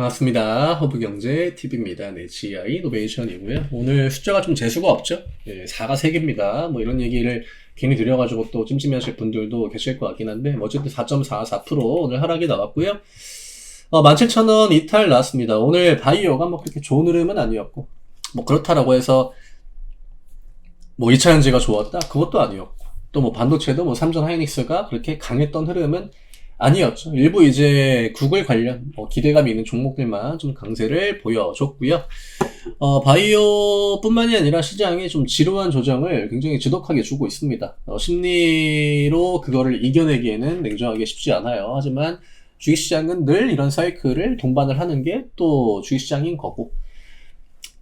반갑습니다. 허브경제TV입니다. 네, GI 노베이션이고요. 오늘 숫자가 좀 재수가 없죠? 네, 4가 3개입니다. 뭐 이런 얘기를 괜히 드려가지고 또 찜찜해하실 분들도 계실 것 같긴 한데, 뭐 어쨌든 4.44% 오늘 하락이 나왔고요. 17,000원 이탈 나왔습니다. 오늘 바이오가 뭐 그렇게 좋은 흐름은 아니었고, 뭐 그렇다라고 해서 뭐 2차 전지가 좋았다? 그것도 아니었고, 또 뭐 반도체도 뭐 삼전 하이닉스가 그렇게 강했던 흐름은 아니었죠. 일부 이제 구글 관련 기대감이 있는 종목들만 좀 강세를 보여줬고요. 바이오뿐만이 아니라 시장이 좀 지루한 조정을 굉장히 지독하게 주고 있습니다. 심리로 그거를 이겨내기에는 냉정하게 쉽지 않아요. 하지만 주식시장은 늘 이런 사이클을 동반을 하는 게 또 주식시장인 거고,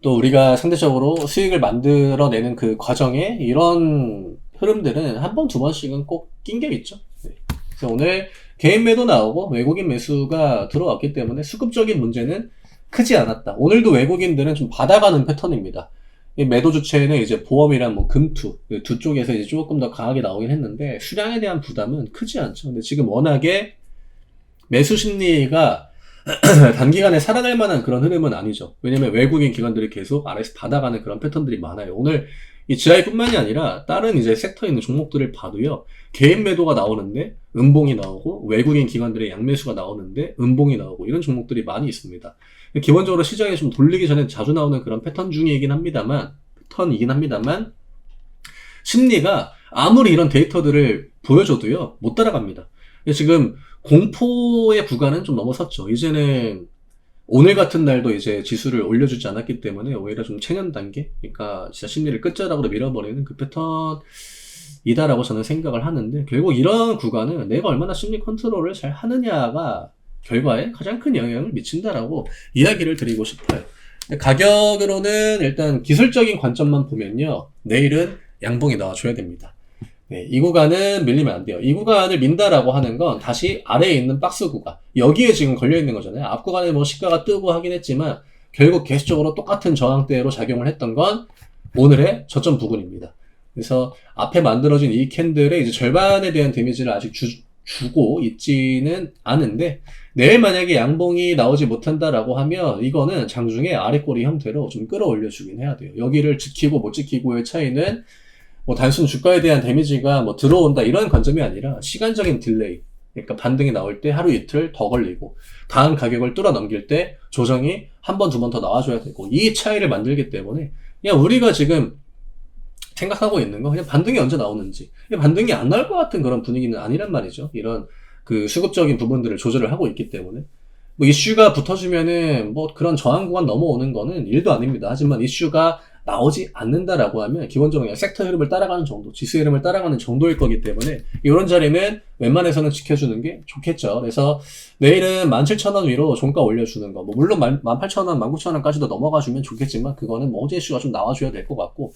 또 우리가 상대적으로 수익을 만들어내는 그 과정에 이런 흐름들은 한 번, 두 번씩은 꼭 낑겨 있죠. 네. 그래서 오늘 개인 매도 나오고 외국인 매수가 들어왔기 때문에 수급적인 문제는 크지 않았다. 오늘도 외국인들은 좀 받아가는 패턴입니다. 이 매도 주체는 이제 보험이랑 뭐 금투, 두 쪽에서 이제 조금 더 강하게 나오긴 했는데 수량에 대한 부담은 크지 않죠. 근데 지금 워낙에 매수 심리가 단기간에 살아날 만한 그런 흐름은 아니죠. 왜냐면 외국인 기관들이 계속 아래에서 받아가는 그런 패턴들이 많아요. 오늘 이 GI뿐만이 아니라 다른 이제 섹터에 있는 종목들을 봐도요. 개인 매도가 나오는데 음봉이 나오고 외국인 기관들의 양매수가 나오는데 음봉이 나오고 이런 종목들이 많이 있습니다. 기본적으로 시장에 좀 돌리기 전에 자주 나오는 그런 패턴이긴 합니다만 심리가 아무리 이런 데이터들을 보여줘도요. 못 따라갑니다. 지금 공포의 구간은 좀 넘어섰죠. 이제는 오늘 같은 날도 이제 지수를 올려주지 않았기 때문에 오히려 좀 체년 단계, 그러니까 진짜 심리를 끝자락으로 밀어버리는 그 패턴이다라고 저는 생각을 하는데, 결국 이런 구간은 내가 얼마나 심리 컨트롤을 잘 하느냐가 결과에 가장 큰 영향을 미친다라고 이야기를 드리고 싶어요. 가격으로는 일단 기술적인 관점만 보면요, 내일은 양봉이 나와줘야 됩니다. 네, 이 구간은 밀리면 안 돼요. 이 구간을 민다라고 하는 건 다시 아래에 있는 박스 구간, 여기에 지금 걸려있는 거잖아요. 앞 구간에 뭐 시가가 뜨고 하긴 했지만 결국 계속적으로 똑같은 저항대로 작용을 했던 건 오늘의 저점 부근입니다. 그래서 앞에 만들어진 이 캔들의 이제 절반에 대한 데미지를 아직 주고 있지는 않은데, 내일 만약에 양봉이 나오지 못한다라고 하면 이거는 장중에 아래꼬리 형태로 좀 끌어올려 주긴 해야 돼요. 여기를 지키고 못 지키고의 차이는 뭐 단순 주가에 대한 데미지가 뭐 들어온다 이런 관점이 아니라 시간적인 딜레이, 그러니까 반등이 나올 때 하루 이틀 더 걸리고 다음 가격을 뚫어 넘길 때 조정이 한 번, 두 번 더 나와줘야 되고, 이 차이를 만들기 때문에 그냥 우리가 지금 생각하고 있는 거 그냥 반등이 언제 나오는지, 반등이 안 나올 것 같은 그런 분위기는 아니란 말이죠. 이런 그 수급적인 부분들을 조절을 하고 있기 때문에 뭐 이슈가 붙어주면은 뭐 그런 저항 구간 넘어오는 거는 일도 아닙니다. 하지만 이슈가 나오지 않는다라고 하면 기본적으로 그냥 sek터 흐름을 따라가는 정도, 지수 흐름을 따라가는 정도일 거기 때문에 이런 자리는 웬만해서는 지켜주는 게 좋겠죠. 그래서 내일은 17,000원 위로 종가 올려주는 거, 뭐 물론 18,000원, 19,000원까지도 넘어가주면 좋겠지만 그거는 뭐 호재 이슈가 좀 나와줘야 될 것 같고,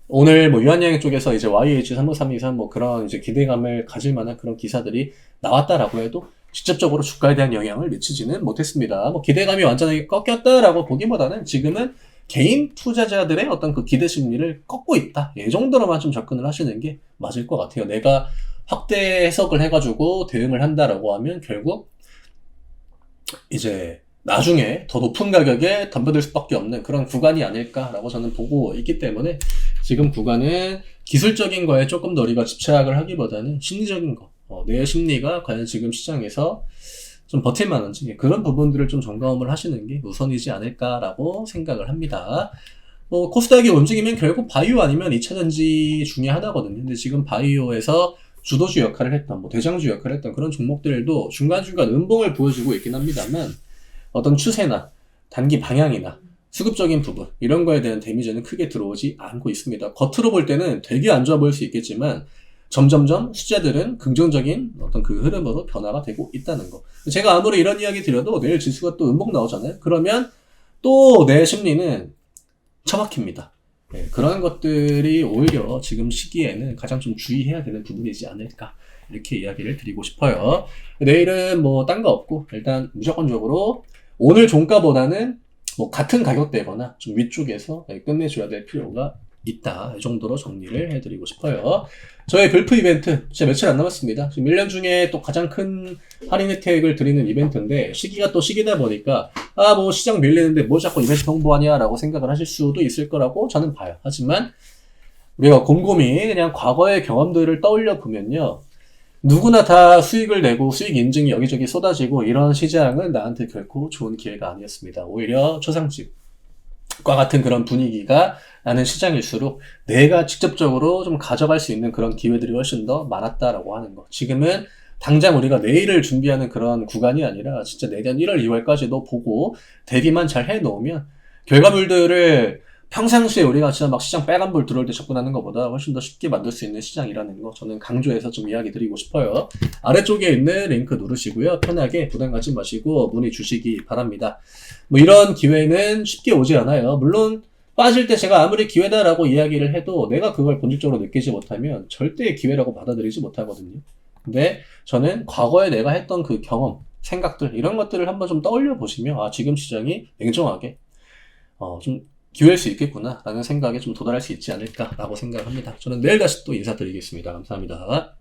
오늘 뭐 유한양행 쪽에서 이제 YH35323 뭐 그런 이제 기대감을 가질 만한 그런 기사들이 나왔다라고 해도 직접적으로 주가에 대한 영향을 미치지는 못했습니다. 뭐 기대감이 완전히 꺾였다라고 보기보다는 지금은 개인 투자자들의 어떤 그 기대 심리를 꺾고 있다, 이 정도로만 좀 접근을 하시는 게 맞을 것 같아요. 내가 확대 해석을 해가지고 대응을 한다라고 하면 결국 이제 나중에 더 높은 가격에 덤벼들 수밖에 없는 그런 구간이 아닐까라고 저는 보고 있기 때문에, 지금 구간은 기술적인 거에 조금 더 우리가 집착을 하기보다는 심리적인 거, 내 심리가 과연 지금 시장에서 좀 버틸만한지 그런 부분들을 좀 점검을 하시는 게 우선이지 않을까라고 생각을 합니다. 뭐 코스닥이 움직이면 결국 바이오 아니면 2차전지 중에 하나거든요. 근데 지금 바이오에서 주도주 역할을 했던, 뭐 대장주 역할을 했던 그런 종목들도 중간중간 음봉을 보여주고 있긴 합니다만, 어떤 추세나 단기 방향이나 수급적인 부분 이런 거에 대한 데미지는 크게 들어오지 않고 있습니다. 겉으로 볼 때는 되게 안 좋아 보일 수 있겠지만 점점점 숫자들은 긍정적인 어떤 그 흐름으로 변화가 되고 있다는 거. 제가 아무리 이런 이야기 드려도 내일 지수가 또 음봉 나오잖아요. 그러면 또 내 심리는 처박힙니다. 네, 그런 것들이 오히려 지금 시기에는 가장 좀 주의해야 되는 부분이지 않을까, 이렇게 이야기를 드리고 싶어요. 내일은 뭐 딴 거 없고 일단 무조건적으로 오늘 종가보다는 뭐 같은 가격대거나 좀 위쪽에서 끝내줘야 될 필요가 있다. 이 정도로 정리를 해드리고 싶어요. 저희 불프 이벤트 진짜 며칠 안 남았습니다. 지금 1년 중에 또 가장 큰 할인 혜택을 드리는 이벤트인데 시기가 또 시기다 보니까 뭐 시장 밀리는데 뭐 자꾸 이벤트 홍보하냐 라고 생각을 하실 수도 있을 거라고 저는 봐요. 하지만 우리가 곰곰이 그냥 과거의 경험들을 떠올려 보면요. 누구나 다 수익을 내고 수익 인증이 여기저기 쏟아지고 이런 시장은 나한테 결코 좋은 기회가 아니었습니다. 오히려 초상집과 같은 그런 분위기가 나는 시장일수록 내가 직접적으로 좀 가져갈 수 있는 그런 기회들이 훨씬 더 많았다라고 하는 거. 지금은 당장 우리가 내일을 준비하는 그런 구간이 아니라 진짜 내년 1월, 2월까지도 보고 대비만 잘 해놓으면 결과물들을 평상시에 우리가 진짜 막 시장 빨간불 들어올 때 접근하는 것보다 훨씬 더 쉽게 만들 수 있는 시장이라는 거 저는 강조해서 좀 이야기 드리고 싶어요. 아래쪽에 있는 링크 누르시고요. 편하게 부담 갖지 마시고 문의 주시기 바랍니다. 뭐 이런 기회는 쉽게 오지 않아요. 물론 빠질 때 제가 아무리 기회다라고 이야기를 해도 내가 그걸 본질적으로 느끼지 못하면 절대 기회라고 받아들이지 못하거든요. 근데 저는 과거에 내가 했던 그 경험, 생각들 이런 것들을 한번 좀 떠올려 보시면 지금 시장이 냉정하게 좀 기회일 수 있겠구나 라는 생각에 좀 도달할 수 있지 않을까 라고 생각합니다. 저는 내일 다시 또 인사드리겠습니다. 감사합니다.